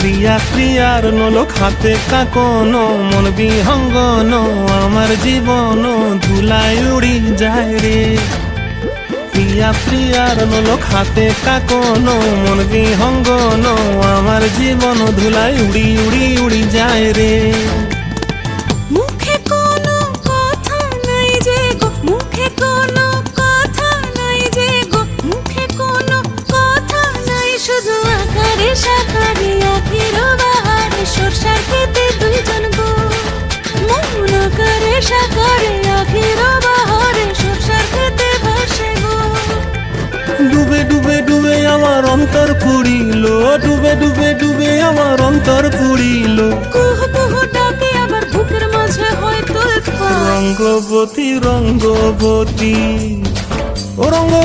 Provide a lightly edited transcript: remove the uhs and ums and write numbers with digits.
ক্রিয়া ক্রিয়ার নলক হাতে কাকন মন বিহঙ্গন আমার জীবন ধুলায় উড়ি যায় রে। প্রিয়া প্রিয়ার নলক হাতে কাকন মন বিহঙ্গন আমার জীবন ধুলায় উড়ি উড়ি উড়ি যায় রে। মুখে কোনো কথা নাই যে গো, মুখে কোনো কথা নাই যে গো, মুখে কোনো কথা নাই, শুধু আকারে সাকারে আখির বাহারে সরষার খেতে দুইজন গো। মন আকারে সাকারে আখির বাহারে সরষার খেতে ভাসে গো। ডুবে ডুবে ডুবে আমার অন্তর পুরিল, ডুবে ডুবে ডুবে আমার অন্তর পুরিল। কুহ কুহ ডাকে আবার বুকের মাঝে হয় তোলপাড়। রঙ্গবতী রঙ্গবতী ও রঙ্গবতী